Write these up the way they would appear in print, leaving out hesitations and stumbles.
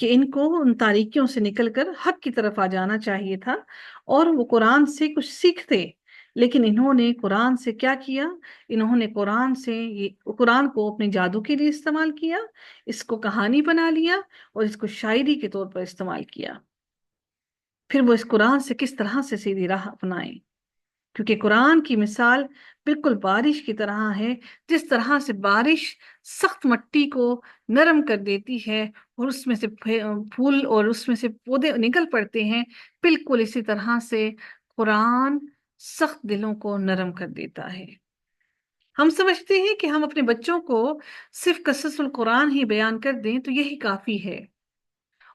کہ ان کو ان تاریکیوں سے نکل کر حق کی طرف آ جانا چاہیے تھا اور وہ قرآن سے کچھ سیکھتے، لیکن انہوں نے قرآن سے کیا کیا؟ انہوں نے قرآن کو اپنے جادو کے لیے استعمال کیا، اس کو کہانی بنا لیا اور اس کو شاعری کے طور پر استعمال کیا۔ پھر وہ اس قرآن سے کس طرح سے سیدھی راہ اپنائیں، کیونکہ قرآن کی مثال بالکل بارش کی طرح ہے، جس طرح سے بارش سخت مٹی کو نرم کر دیتی ہے اور اس میں سے پھول اور اس میں سے پودے نکل پڑتے ہیں، بالکل اسی طرح سے قرآن سخت دلوں کو نرم کر دیتا ہے۔ ہم سمجھتے ہیں کہ ہم اپنے بچوں کو صرف قصص القرآن ہی بیان کر دیں تو یہی کافی ہے،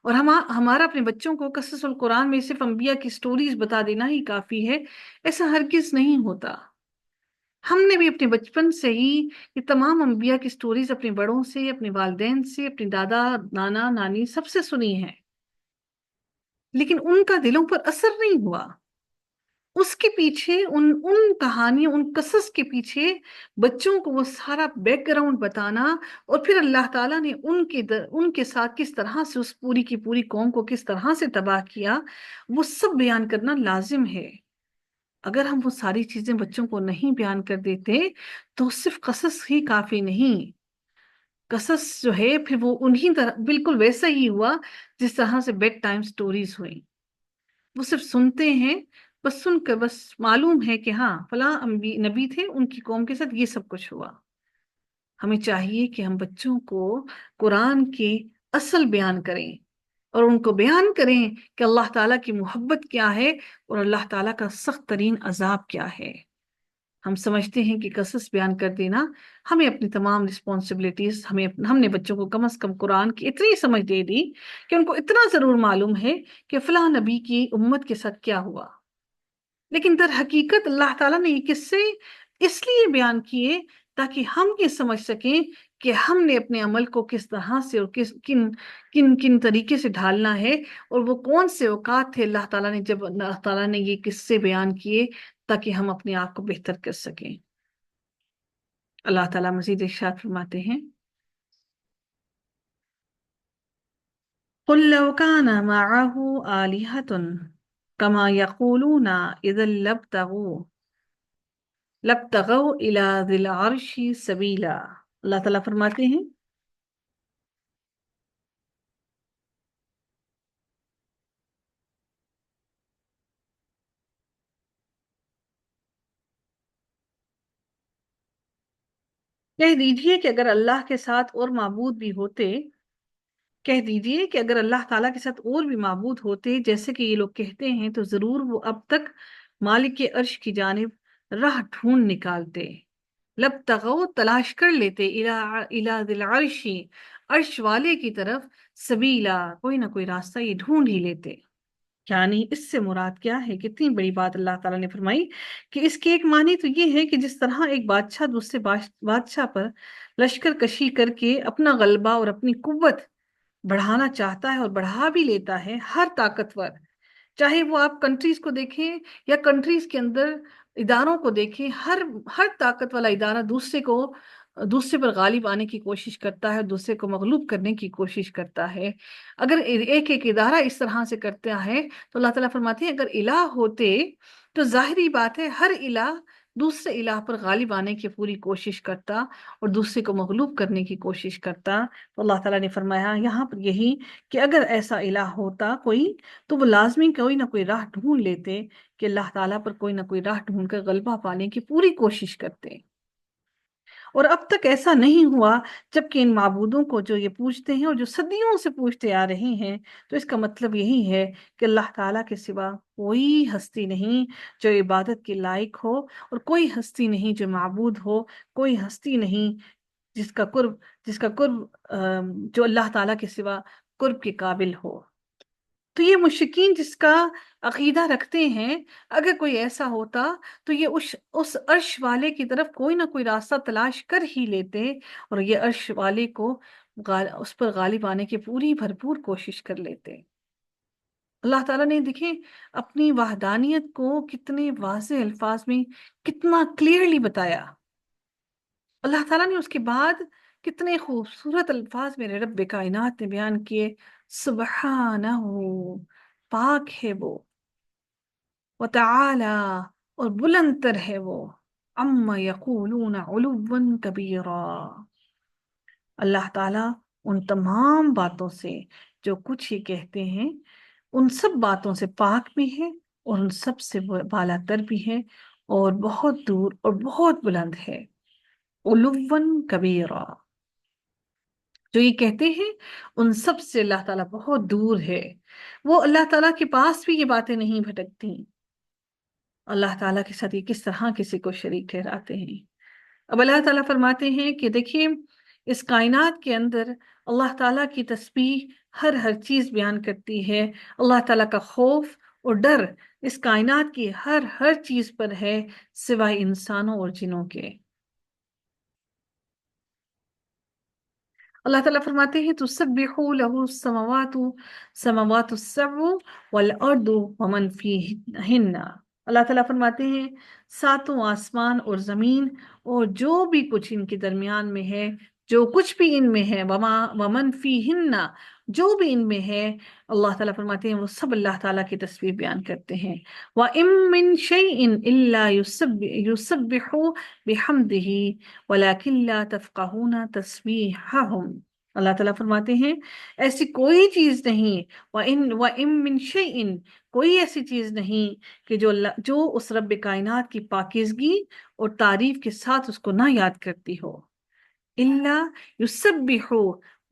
اور ہمارا اپنے بچوں کو قصص القرآن میں صرف انبیاء کی سٹوریز بتا دینا ہی کافی ہے۔ ایسا ہرگز نہیں ہوتا۔ ہم نے بھی اپنے بچپن سے ہی یہ تمام انبیاء کی سٹوریز اپنے بڑوں سے، اپنے والدین سے، اپنے دادا نانا نانی سب سے سنی ہیں، لیکن ان کا دلوں پر اثر نہیں ہوا۔ اس کے پیچھے ان کہانیوں، ان قصص کے پیچھے بچوں کو وہ سارا بیک گراؤنڈ بتانا، اور پھر اللہ تعالیٰ نے ان کے ساتھ کس طرح سے اس پوری کی پوری قوم کو کس طرح سے تباہ کیا، وہ سب بیان کرنا لازم ہے۔ اگر ہم وہ ساری چیزیں بچوں کو نہیں بیان کر دیتے تو صرف قصص ہی کافی نہیں۔ قصص جو ہے پھر وہ انہی طرح بالکل ویسا ہی ہوا جس طرح سے بیڈ ٹائم سٹوریز ہوئی۔ وہ صرف سنتے ہیں، بس سن کر بس معلوم ہے کہ ہاں فلاں نبی تھے، ان کی قوم کے ساتھ یہ سب کچھ ہوا۔ ہمیں چاہیے کہ ہم بچوں کو قرآن کے اصل بیان کریں، اور ان کو بیان کریں کہ اللہ تعالیٰ کی محبت کیا ہے اور اللہ تعالیٰ کا سخت ترین عذاب کیا ہے۔ ہم سمجھتے ہیں کہ قصص بیان کر دینا ہمیں اپنی تمام رسپانسبلٹیز، ہم نے بچوں کو کم از کم قرآن کی اتنی سمجھ دے دی کہ ان کو اتنا ضرور معلوم ہے کہ فلاں نبی کی امت کے ساتھ کیا ہوا، لیکن در حقیقت اللہ تعالیٰ نے یہ قصے اس لیے بیان کیے تاکہ ہم یہ سمجھ سکیں کہ ہم نے اپنے عمل کو کس طرح سے اور کن طریقے سے ڈھالنا ہے، اور وہ کون سے اوقات تھے اللہ تعالیٰ نے جب اللہ تعالیٰ نے یہ قصے بیان کیے تاکہ ہم اپنے آپ کو بہتر کر سکیں۔ اللہ تعالیٰ مزید ارشاد فرماتے ہیں، قُل لَّوْ كَانَ مَعَهُ آلِهَةٌ كَمَا يَقُولُونَ إِذًا لَابْتَغَوْا إِلَىٰ ذِي الْعَرْشِ سَبِيلًا۔ اللہ تعالیٰ فرماتے ہیں کہہ دیجئے کہ اگر اللہ کے ساتھ اور معبود بھی ہوتے، کہہ دیجئے کہ اگر اللہ تعالیٰ کے ساتھ اور بھی معبود ہوتے جیسے کہ یہ لوگ کہتے ہیں، تو ضرور وہ اب تک مالک عرش کی جانب راہ ڈھونڈ نکالتے، لبتغوا تلاش کر لیتے، الی ذی العرش عرش والے کی طرف، سبیلا کوئی نہ کوئی راستہ یہ ڈھونڈ ہی لیتے۔ یعنی اس سے مراد کیا ہے؟ کتنی بڑی بات اللہ تعالیٰ نے فرمائی کہ اس کے ایک معنی تو یہ ہے کہ جس طرح ایک بادشاہ دوسرے بادشاہ پر لشکر کشی کر کے اپنا غلبہ اور اپنی قوت بڑھانا چاہتا ہے اور بڑھا بھی لیتا ہے، ہر طاقتور، چاہے وہ آپ کنٹریز کو دیکھیں یا کنٹریز کے اندر اداروں کو دیکھیں، ہر طاقت والا ادارہ دوسرے پر غالب آنے کی کوشش کرتا ہے، دوسرے کو مغلوب کرنے کی کوشش کرتا ہے۔ اگر ایک ادارہ اس طرح سے کرتا ہے تو اللہ تعالیٰ فرماتے ہیں اگر الہ ہوتے تو ظاہری بات ہے ہر الہ دوسرے الہ پر غالب آنے کی پوری کوشش کرتا اور دوسرے کو مغلوب کرنے کی کوشش کرتا۔ تو اللہ تعالیٰ نے فرمایا یہاں پر یہی کہ اگر ایسا الہ ہوتا کوئی تو وہ لازمی کوئی نہ کوئی راہ ڈھونڈ لیتے کہ اللہ تعالیٰ پر کوئی نہ کوئی راہ ڈھونڈ کر غلبہ پانے کی پوری کوشش کرتے، اور اب تک ایسا نہیں ہوا، جبکہ ان معبودوں کو جو یہ پوچھتے ہیں اور جو صدیوں سے پوچھتے آ رہے ہیں، تو اس کا مطلب یہی ہے کہ اللہ تعالیٰ کے سوا کوئی ہستی نہیں جو عبادت کے لائق ہو، اور کوئی ہستی نہیں جو معبود ہو، کوئی ہستی نہیں جس کا قرب جو اللہ تعالیٰ کے سوا قرب کے قابل ہو۔ تو یہ مشرکین جس کا عقیدہ رکھتے ہیں اگر کوئی ایسا ہوتا تو یہ اس عرش والے کی طرف کوئی نہ کوئی راستہ تلاش کر ہی لیتے، اور یہ عرش والے کو اس پر غالب آنے کی پوری بھرپور کوشش کر لیتے۔ اللہ تعالیٰ نے دیکھیں اپنی وحدانیت کو کتنے واضح الفاظ میں، کتنا کلیئرلی بتایا۔ اللہ تعالیٰ نے اس کے بعد کتنے خوبصورت الفاظ میں رب کائنات نے بیان کیے، سبحانہ، پاک ہے وہ، وتعالی، اور بلند تر ہے وہ، عما یقولون علوا کبیرا، اللہ تعالیٰ ان تمام باتوں سے جو کچھ ہی کہتے ہیں ان سب باتوں سے پاک بھی ہے، اور ان سب سے بالا تر بھی ہے، اور بہت دور اور بہت بلند ہے، علوا کبیرا، جو یہ کہتے ہیں ان سب سے اللہ تعالیٰ بہت دور ہے، وہ اللہ تعالیٰ کے پاس بھی یہ باتیں نہیں بھٹکتی۔ اللہ تعالیٰ کے ساتھ یہ کس طرح کسی کو شریک ٹھہراتے ہیں۔ اب اللہ تعالیٰ فرماتے ہیں کہ دیکھیے اس کائنات کے اندر اللہ تعالیٰ کی تسبیح ہر چیز بیان کرتی ہے، اللہ تعالیٰ کا خوف اور ڈر اس کائنات کی ہر چیز پر ہے سوائے انسانوں اور جنوں کے۔ اللہ تعالیٰ فرماتے ہیں تسبح له السماوات السبع والارض ومن فیہن، اللہ تعالیٰ فرماتے ہیں ساتوں آسمان اور زمین اور جو بھی کچھ ان کے درمیان میں ہے، جو کچھ بھی ان میں ہے، ومن فیہن، جو بھی ان میں ہے، اللہ تعالیٰ فرماتے ہیں وہ سب اللہ تعالیٰ کی تسبیح بیان کرتے ہیں۔ وَإِن مِّن شَيْءٍ إِلَّا يُسَبِّحُ بِحَمْدِهِ وَلَكِن لَّا تَفْقَهُونَ تَسْبِيحَهُمْ، اللہ تعالیٰ فرماتے ہیں ایسی کوئی چیز نہیں، وَإِن مِّن شَيْءٍ، کوئی ایسی چیز نہیں کہ جو اس رب کائنات کی پاکیزگی اور تعریف کے ساتھ اس کو نہ یاد کرتی ہو، الا یسبح،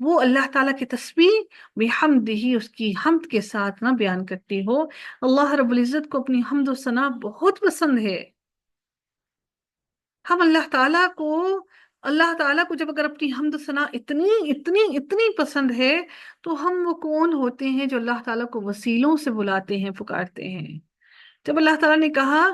وہ اللہ تعالیٰ کی تسبیح بحمدہ، اس کی حمد کے ساتھ نہ بیان کرتی ہو۔ اللہ رب العزت کو اپنی حمد و ثنا بہت پسند ہے۔ ہم اللہ تعالیٰ کو جب اگر اپنی حمد و ثنا اتنی اتنی اتنی پسند ہے تو ہم وہ کون ہوتے ہیں جو اللہ تعالیٰ کو وسیلوں سے بلاتے ہیں، پکارتے ہیں؟ جب اللہ تعالیٰ نے کہا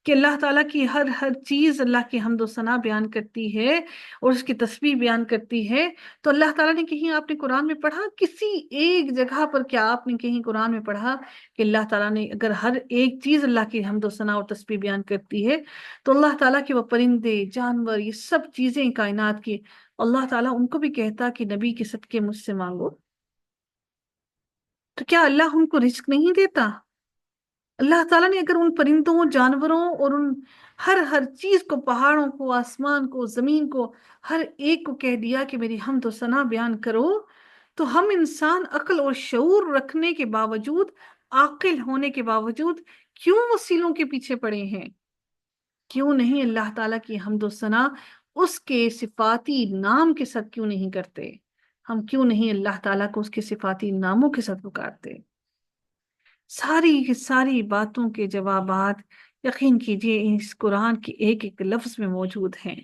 کہ اللہ تعالیٰ کی ہر چیز اللہ کی حمد و ثنا بیان کرتی ہے اور اس کی تسبیح بیان کرتی ہے، تو اللہ تعالیٰ نے کہیں آپ نے قرآن میں پڑھا کسی ایک جگہ پر، کیا آپ نے کہیں قرآن میں پڑھا کہ اللہ تعالیٰ نے اگر ہر ایک چیز اللہ کی حمد و ثنا اور تسبیح بیان کرتی ہے تو اللہ تعالیٰ کے وہ پرندے جانور یہ سب چیزیں کائنات کی، اللہ تعالیٰ ان کو بھی کہتا کہ نبی کے صدقے مجھ سے مانگو، تو کیا اللہ ان کو رزق نہیں دیتا؟ اللہ تعالیٰ نے اگر ان پرندوں جانوروں اور ان ہر چیز کو، پہاڑوں کو، آسمان کو، زمین کو، ہر ایک کو کہہ دیا کہ میری حمد و ثنا بیان کرو، تو ہم انسان عقل اور شعور رکھنے کے باوجود، عاقل ہونے کے باوجود کیوں وسیلوں کے پیچھے پڑے ہیں؟ کیوں نہیں اللہ تعالیٰ کی حمد و ثنا اس کے صفاتی نام کے ساتھ کیوں نہیں کرتے؟ ہم کیوں نہیں اللہ تعالیٰ کو اس کے صفاتی ناموں کے ساتھ پکارتے؟ ساری کی ساری باتوں کے جوابات یقین کیجئے اس قرآن کے ایک ایک لفظ میں موجود ہیں،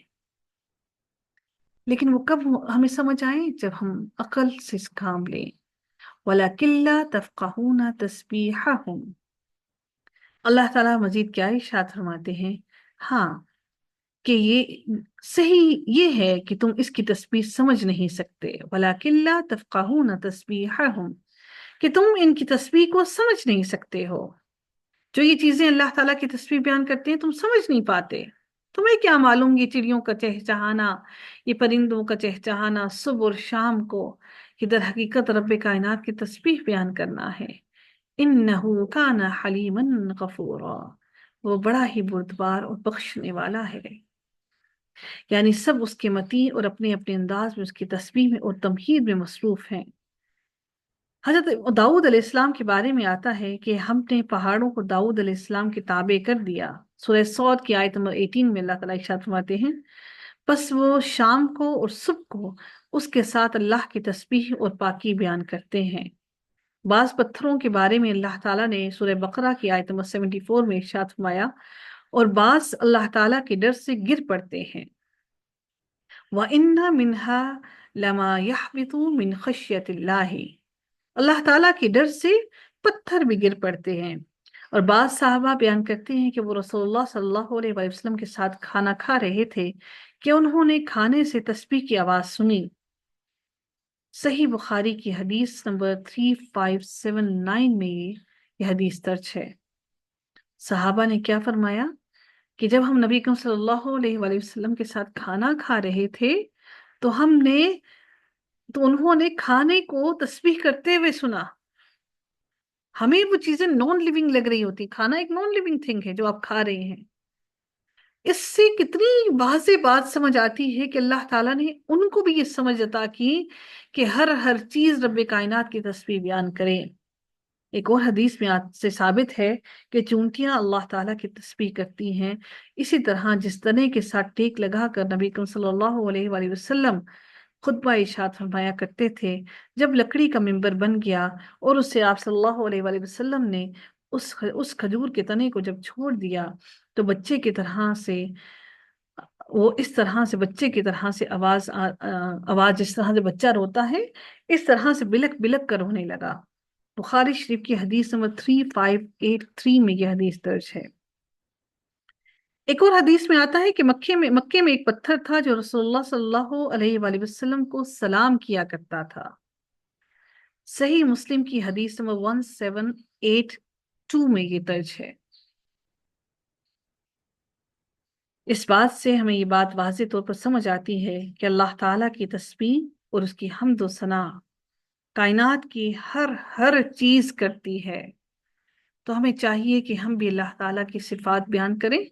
لیکن وہ کب ہمیں سمجھ آئیں؟ جب ہم عقل سے اس کام لیں۔ وَلَكِن لَّا تَفْقَهُونَ تَسْبِيحَهُمْ، اللہ تعالیٰ مزید کیا ارشاد فرماتے ہیں؟ ہاں، کہ یہ صحیح یہ ہے کہ تم اس کی تسبیح سمجھ نہیں سکتے، وَلَكِن لَّا تَفْقَهُونَ تَسْبِيحَهُمْ، کہ تم ان کی تسبیح کو سمجھ نہیں سکتے ہو۔ جو یہ چیزیں اللہ تعالیٰ کی تسبیح بیان کرتے ہیں تم سمجھ نہیں پاتے، تمہیں کیا معلوم یہ چڑیوں کا چہچہانا، یہ پرندوں کا چہچہانا صبح اور شام کو، کہ در حقیقت رب کائنات کی تسبیح بیان کرنا ہے۔ انہ کان حلیما غفورا، وہ بڑا ہی بردبار اور بخشنے والا ہے، یعنی سب اس کے مطیع اور اپنے اپنے انداز میں اس کی تسبیح میں اور تمہید میں مصروف ہیں۔ حضرت داؤد علیہ السلام کے بارے میں آتا ہے کہ ہم نے پہاڑوں کو داؤد علیہ السلام کے تابع کر دیا، سورہ صاد کی آیت نمبر 18 میں اللہ تعالیٰ ارشاد فرماتے ہیں بس وہ شام کو اور صبح کو اس کے ساتھ اللہ کی تسبیح اور پاکی بیان کرتے ہیں۔ بعض پتھروں کے بارے میں اللہ تعالیٰ نے سورہ بقرہ کی آیت نمبر 74 میں ارشاد فرمایا اور بعض اللہ تعالیٰ کے ڈر سے گر پڑتے ہیں۔ وَإِنَّ مِنْهَا لَمَا يَحْبِطُ مِنْ خَشْيَةِ اللَّهِ، اللہ تعالیٰ کے ڈر سے پتھر بھی گر پڑتے ہیں۔ اور بعض صحابہ بیان کرتے ہیں کہ وہ رسول اللہ صلی اللہ علیہ وآلہ وسلم کے ساتھ کھانا کھا رہے تھے کہ انہوں نے کھانے سے تسبیح کی آواز سنی۔ صحیح بخاری کی حدیث نمبر 3579 میں یہ حدیث درج ہے۔ صحابہ نے کیا فرمایا کہ جب ہم نبی کریم صلی اللہ علیہ وآلہ وسلم کے ساتھ کھانا کھا رہے تھے تو ہم نے تو انہوں نے کھانے کو تسبیح کرتے ہوئے سنا. ہمیں وہ چیزیں نان لیونگ لگ رہی ہوتی، کھانا ایک نان لیونگ تھنگ ہے جو آپ کھا رہے ہیں. اس سے کتنی واضح بات سمجھ آتی ہے کہ اللہ تعالیٰ نے ان کو بھی یہ سمجھ عطا کی کہ ہر چیز رب کائنات کی تسبیح بیان کرے. ایک اور حدیث میں سے ثابت ہے کہ چونٹیاں اللہ تعالیٰ کی تسبیح کرتی ہیں. اسی طرح جس تنے کے ساتھ ٹیک لگا کر نبی کریم صلی اللہ علیہ وآلہ وسلم خطبہ ارشاد فرمایا کرتے تھے، جب لکڑی کا ممبر بن گیا اور اس سے آپ صلی اللہ علیہ وآلہ وسلم نے اس کھجور کے تنے کو جب چھوڑ دیا تو بچے کی طرح سے وہ اس طرح سے بچے کی طرح سے آواز جس طرح سے بچہ روتا ہے اس طرح سے بلک بلک کر رونے لگا. بخاری شریف کی حدیث نمبر 3583 میں یہ حدیث درج ہے. ایک اور حدیث میں آتا ہے کہ مکے میں ایک پتھر تھا جو رسول اللہ صلی اللہ علیہ وآلہ وسلم کو سلام کیا کرتا تھا. صحیح مسلم کی حدیث نمبر 1782 میں یہ درج ہے. اس بات سے ہمیں یہ بات واضح طور پر سمجھ آتی ہے کہ اللہ تعالیٰ کی تسبیح اور اس کی حمد و ثنا کائنات کی ہر چیز کرتی ہے. تو ہمیں چاہیے کہ ہم بھی اللہ تعالیٰ کی صفات بیان کریں،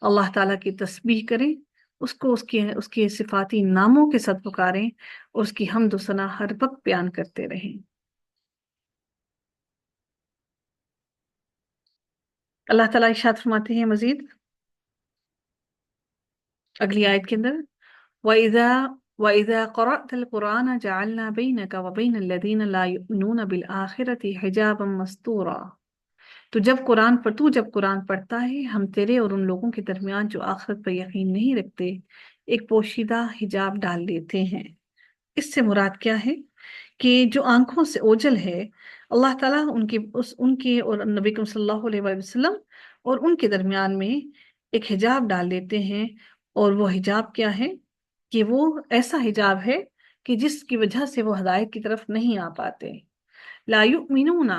اللہ تعالیٰ کی تسبیح کریں، اس کو اس کے صفاتی ناموں کے ساتھ پکاریں اور اس کی حمد و ثنا ہر وقت بیان کرتے رہیں. اللہ تعالیٰ ارشاد فرماتے ہیں مزید اگلی آیت کے اندر، وَإِذَا قَرَأْتَ الْقُرْآنَ جَعَلْنَا بَيْنَكَ وَبَيْنَ الَّذِينَ لَا يُؤْمِنُونَ بِالْآخِرَةِ حِجَابًا مَسْتُورًا. تو جب قرآن پڑھتا ہے ہم تیرے اور ان لوگوں کے درمیان جو آخرت پر یقین نہیں رکھتے ایک پوشیدہ حجاب ڈال دیتے ہیں. اس سے مراد کیا ہے کہ جو آنکھوں سے اوجھل ہے اللہ تعالیٰ ان کے اور نبی کریم صلی اللہ علیہ وآلہ وسلم اور ان کے درمیان میں ایک حجاب ڈال دیتے ہیں. اور وہ حجاب کیا ہے کہ وہ ایسا حجاب ہے کہ جس کی وجہ سے وہ ہدایت کی طرف نہیں آ پاتے. لا یؤمنون،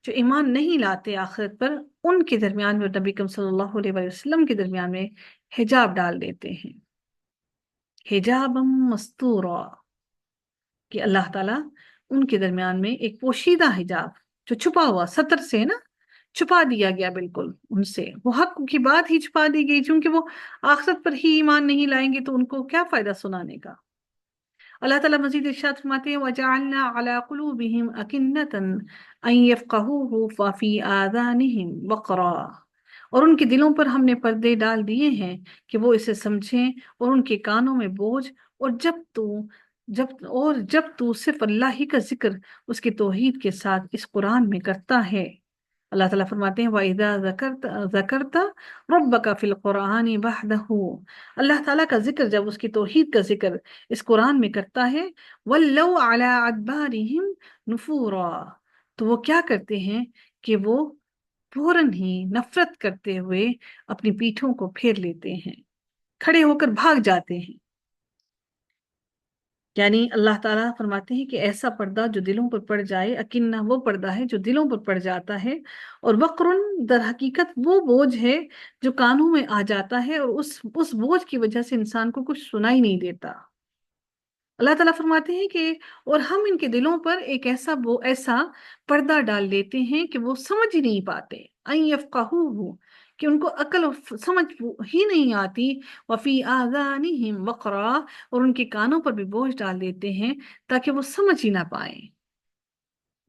جو ایمان نہیں لاتے آخرت پر، ان کے درمیان میں نبی کریم صلی اللہ علیہ وآلہ وسلم کے درمیان میں حجاب ڈال دیتے ہیں. حجابا مستورا، کہ اللہ تعالیٰ ان کے درمیان میں ایک پوشیدہ حجاب جو چھپا ہوا ستر سے نا چھپا دیا گیا، بالکل ان سے وہ حق کی بات ہی چھپا دی گئی، چونکہ وہ آخرت پر ہی ایمان نہیں لائیں گے تو ان کو کیا فائدہ سنانے کا. اللہ تعالیٰ مزید ارشاد فرماتے ہیں وَجَعَلْنَا عَلَىٰ قُلُوبِهِمْ أَكِنَّةً أَن يَفْقَهُوهُ وَفِي آذَانِهِمْ وَقْرًا، اور ان کے دلوں پر ہم نے پردے ڈال دیے ہیں کہ وہ اسے سمجھیں، اور ان کے کانوں میں بوجھ. اور جب تو صرف اللہ ہی کا ذکر اس کی توحید کے ساتھ اس قرآن میں کرتا ہے. اللہ تعالیٰ فرماتے ہیں وَإِذَا ذَكَرْتَ رَبَّكَ فِي الْقُرْآنِ وَحْدَهُ، اللہ تعالیٰ کا ذکر جب اس کی توحید کا ذکر اس قرآن میں کرتا ہے وَلَّوْا عَلَىٰ أَدْبَارِهِمْ نُفُورًا، تو وہ کیا کرتے ہیں کہ وہ فوراً ہی نفرت کرتے ہوئے اپنی پیٹھوں کو پھیر لیتے ہیں، کھڑے ہو کر بھاگ جاتے ہیں. یعنی اللہ تعالیٰ فرماتے ہیں کہ ایسا پردہ جو دلوں پر پڑ جائے، اکنہ وہ پردہ ہے جو دلوں پر پڑ جاتا ہے، اور وقرن در حقیقت وہ بوجھ ہے جو کانوں میں آ جاتا ہے، اور اس بوجھ کی وجہ سے انسان کو کچھ سنائی نہیں دیتا. اللہ تعالیٰ فرماتے ہیں کہ اور ہم ان کے دلوں پر ایک ایسا پردہ ڈال دیتے ہیں کہ وہ سمجھ ہی نہیں پاتے، ان یفقہوہ، کہ ان کو عقل اور سمجھ ہی نہیں آتی. وفی آذانہم وقرا، اور ان کے کانوں پر بھی بوجھ ڈال دیتے ہیں تاکہ وہ سمجھ ہی نہ پائیں.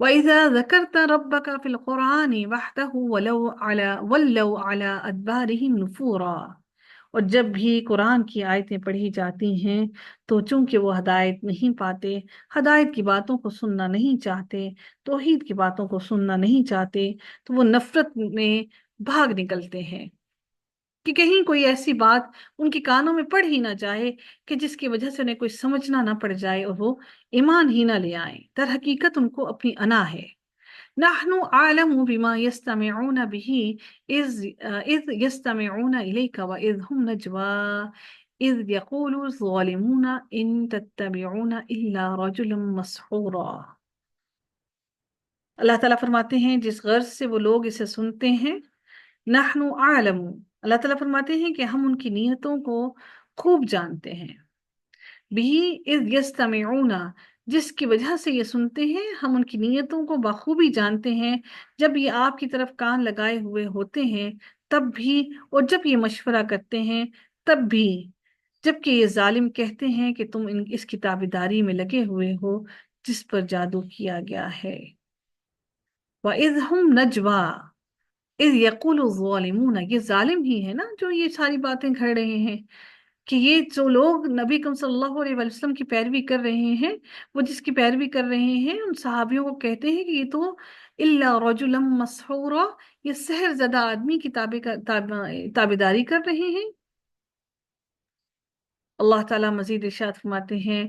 وَإِذَا ذَكَرْتَ رَبَّكَ فِي الْقُرْآنِ وَحْدَهُ وَلَّوْا عَلَىٰ أَدْبَارِهِمْ نُفُورًا، اور جب بھی قرآن کی آیتیں پڑھی جاتی ہیں تو چونکہ وہ ہدایت نہیں پاتے، ہدایت کی باتوں کو سننا نہیں چاہتے، توحید کی باتوں کو سننا نہیں چاہتے، تو وہ نفرت میں بھاگ نکلتے ہیں کہ کہیں کوئی ایسی بات ان کے کانوں میں پڑ ہی نہ جائے کہ جس کی وجہ سے انہیں کوئی سمجھنا نہ پڑ جائے اور وہ ایمان ہی نہ لے آئیں. در حقیقت ان کو اپنی انا ہے. نحن اعلم بما يستمعون به اذ يستمعون اليك واذ هم نجوى اذ يقول الظالمون ان تتبعون الا رجلا مسحورا. اللہ تعالیٰ فرماتے ہیں جس غرض سے وہ لوگ اسے سنتے ہیں، نحن عالم، اللہ تعالیٰ فرماتے ہیں کہ ہم ان کی نیتوں کو خوب جانتے ہیں. بھی اذ یستمعون، جس کی وجہ سے یہ سنتے ہیں، ہم ان کی نیتوں کو بخوبی جانتے ہیں، جب یہ آپ کی طرف کان لگائے ہوئے ہوتے ہیں تب بھی، اور جب یہ مشورہ کرتے ہیں تب بھی، جبکہ یہ ظالم کہتے ہیں کہ تم اس کی تابعداری میں لگے ہوئے ہو جس پر جادو کیا گیا ہے۔ وَإِذْ هُمْ نَجْوَى اِذْ يَقُولُ الظَّالِمُونَ، یہ ظالم ہی ہے نا جو یہ ساری باتیں گھڑ رہے ہیں، کہ یہ جو لوگ نبی کریم صلی اللہ علیہ وسلم کی پیروی کر رہے ہیں، وہ جس کی پیروی کر رہے ہیں ان صحابیوں کو کہتے ہیں کہ یہ تو الا رجلا مسحورا، یہ سحر زدہ آدمی کی تابعداری کر رہے ہیں۔ اللہ تعالیٰ مزید ارشاد فرماتے ہیں،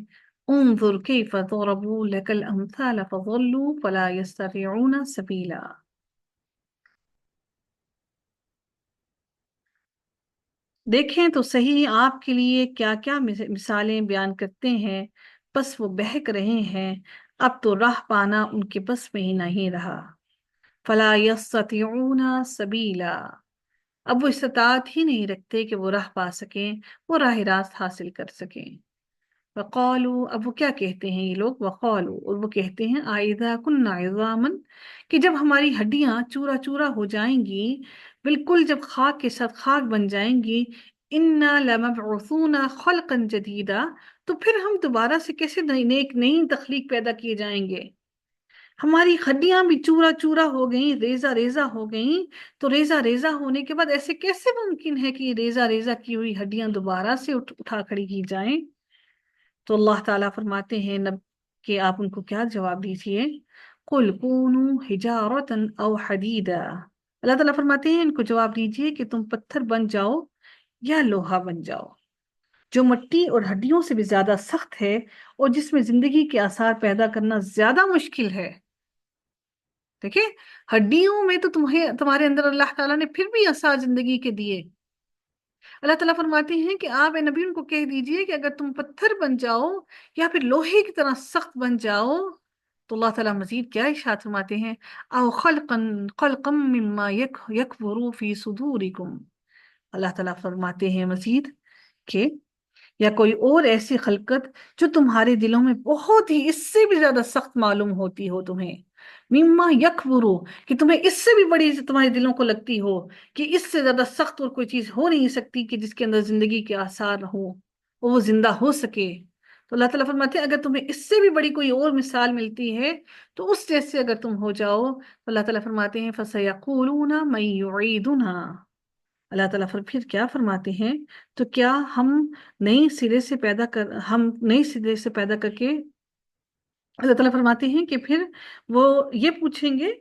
انظر کیف ضربوا لك الامثال فضلوا فلا يستطيعون سبیلا۔ دیکھیں تو صحیح آپ کے لیے کیا کیا مثالیں بیان کرتے ہیں، بس وہ بہک رہے ہیں، اب تو راہ پانا ان کے بس میں ہی نہیں رہا۔ فلا يستطيعون سبیلا، اب وہ استطاعت ہی نہیں رکھتے کہ وہ راہ پا سکیں، وہ راہ راست حاصل کر سکیں۔ وقالوا، اب وہ کیا کہتے ہیں یہ لوگ، وقالوا، اور وہ کہتے ہیں اذا كنا عظاما، کہ جب ہماری ہڈیاں چورا چورا ہو جائیں گی، بالکل جب خاک کے ساتھ خاک بن جائیں گی، انا لمبعوثون خلقا جدیدا، تو پھر ہم دوبارہ سے کیسے نئی تخلیق پیدا کیے جائیں گے؟ ہماری ہڈیاں بھی چورا چورا ہو گئیں، ریزہ ریزہ ہو گئیں، تو ریزہ ریزہ ہونے کے بعد ایسے کیسے ممکن ہے کہ یہ ریزہ ریزہ کی ہوئی ہڈیاں دوبارہ سے اٹھا کھڑی کی جائیں؟ تو اللہ تعالیٰ فرماتے ہیں کہ آپ ان کو کیا جواب دیجیے، قُلْ كُونُوا حِجَارَةً أَوْ حَدِيدًا، اللہ تعالیٰ فرماتے ہیں ان کو جواب دیجیے کہ تم پتھر بن جاؤ یا لوہا بن جاؤ، جو مٹی اور ہڈیوں سے بھی زیادہ سخت ہے اور جس میں زندگی کے آثار پیدا کرنا زیادہ مشکل ہے۔ دیکھیں، ہڈیوں میں تو تمہارے اندر اللہ تعالیٰ نے پھر بھی آثار زندگی کے دیے۔ اللہ تعالیٰ فرماتے ہیں کہ آپ اے نبی ان کو کہہ دیجئے کہ اگر تم پتھر بن جاؤ یا پھر لوہے کی طرح سخت بن جاؤ، تو اللہ تعالیٰ مزید کیا ارشاد فرماتے ہیں، او خلقا مما یکبر فی صدورکم، اللہ تعالیٰ فرماتے ہیں مزید کہ یا کوئی اور ایسی خلقت جو تمہارے دلوں میں بہت ہی اس سے بھی زیادہ سخت معلوم ہوتی ہو تمہیں، مما یکبرو، کہ تمہیں اس سے بھی بڑی تمہارے دلوں کو لگتی ہو کہ اس سے زیادہ سخت اور کوئی چیز ہو نہیں سکتی کہ جس کے اندر زندگی کے آثار ہوں اور وہ زندہ ہو سکے۔ تو اللہ تعالیٰ فرماتے ہیں اگر تمہیں اس سے بھی بڑی کوئی اور مثال ملتی ہے تو اس جیسے اگر تم ہو جاؤ، تو اللہ تعالیٰ فرماتے ہیں فَسَيَقُولُونَ مَن يُعِيدُنَا، اللہ تعالیٰ پھر کیا فرماتے ہیں، تو کیا ہم نئی سرے سے پیدا کر کے، اللہ تعالیٰ فرماتے ہیں کہ پھر وہ یہ پوچھیں گے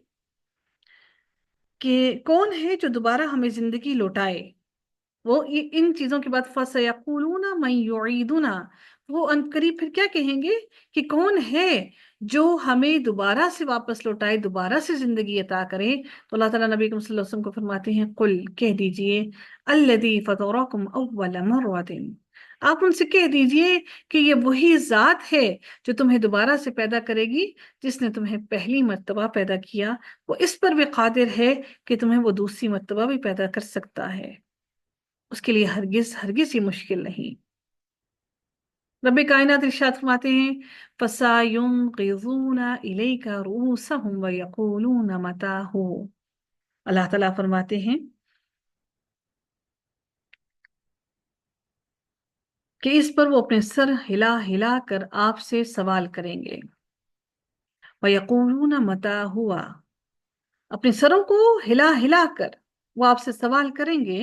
کہ کون ہے جو دوبارہ ہمیں زندگی لوٹائے۔ وہ ان چیزوں کے بعد فَسَيَقُولُونَ مَن يُعِيدُنَا، وہ عنقریب پھر کیا کہیں گے کہ کون ہے جو ہمیں دوبارہ سے واپس لوٹائے، دوبارہ سے زندگی عطا کرے۔ تو اللہ تعالیٰ نبی صلی اللہ علیہ وسلم کو فرماتے ہیں قل، کہہ دیجئے الذی فطرکم اول مرۃ، آپ ان سے کہہ دیجئے کہ یہ وہی ذات ہے جو تمہیں دوبارہ سے پیدا کرے گی، جس نے تمہیں پہلی مرتبہ پیدا کیا، وہ اس پر بھی قادر ہے کہ تمہیں وہ دوسری مرتبہ بھی پیدا کر سکتا ہے، اس کے لیے ہرگز ہرگز یہ مشکل نہیں۔ رب کائنات ارشاد فرماتے ہیں فَسَيُنْغِضُونَ إِلَيْكَ رُؤُوسَهُمْ وَيَقُولُونَ مَتَىٰ، اللہ تعالیٰ فرماتے ہیں کہ اس پر وہ اپنے سر ہلا ہلا کر آپ سے سوال کریں گے، وَيَقُولُونَ مَتَىٰ هُوَ، اپنے سروں کو ہلا ہلا کر وہ آپ سے سوال کریں گے،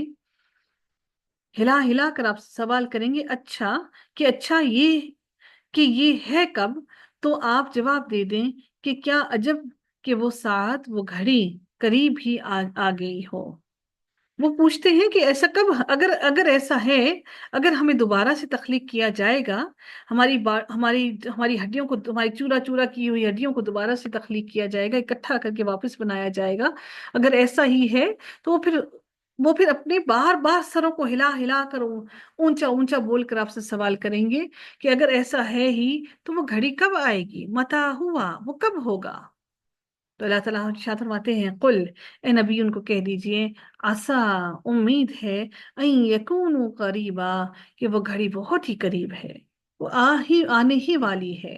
ہلا ہلا کر آپ سے سوال کریں گے اچھا یہ ہے کب، تو آپ جواب دے دیں کہ کیا عجب کہ وہ ساعت، وہ گھڑی قریب ہی آ گئی ہو۔ وہ پوچھتے ہیں کہ ایسا کب، اگر ایسا ہے، اگر ہمیں دوبارہ سے تخلیق کیا جائے گا، ہماری ہڈیوں کو، ہماری چورا چورا کی ہوئی ہڈیوں کو دوبارہ سے تخلیق کیا جائے گا، اکٹھا کر کے واپس بنایا جائے گا، اگر ایسا ہی ہے تو وہ پھر اپنے بار بار سروں کو ہلا ہلا کر اونچا اونچا بول کر آپ سے سوال کریں گے کہ اگر ایسا ہے ہی تو وہ گھڑی کب آئے گی، متى ہوا، وہ کب ہوگا۔ تو اللہ تعالیٰ ارشاد فرماتے ہیں قل، اے نبی ان کو کہہ دیجئے عسا، امید ہے، ان یکونوا قریبا، کہ وہ گھڑی بہت ہی قریب ہے، وہ آنے ہی والی ہے۔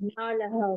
ما لها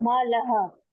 ما لها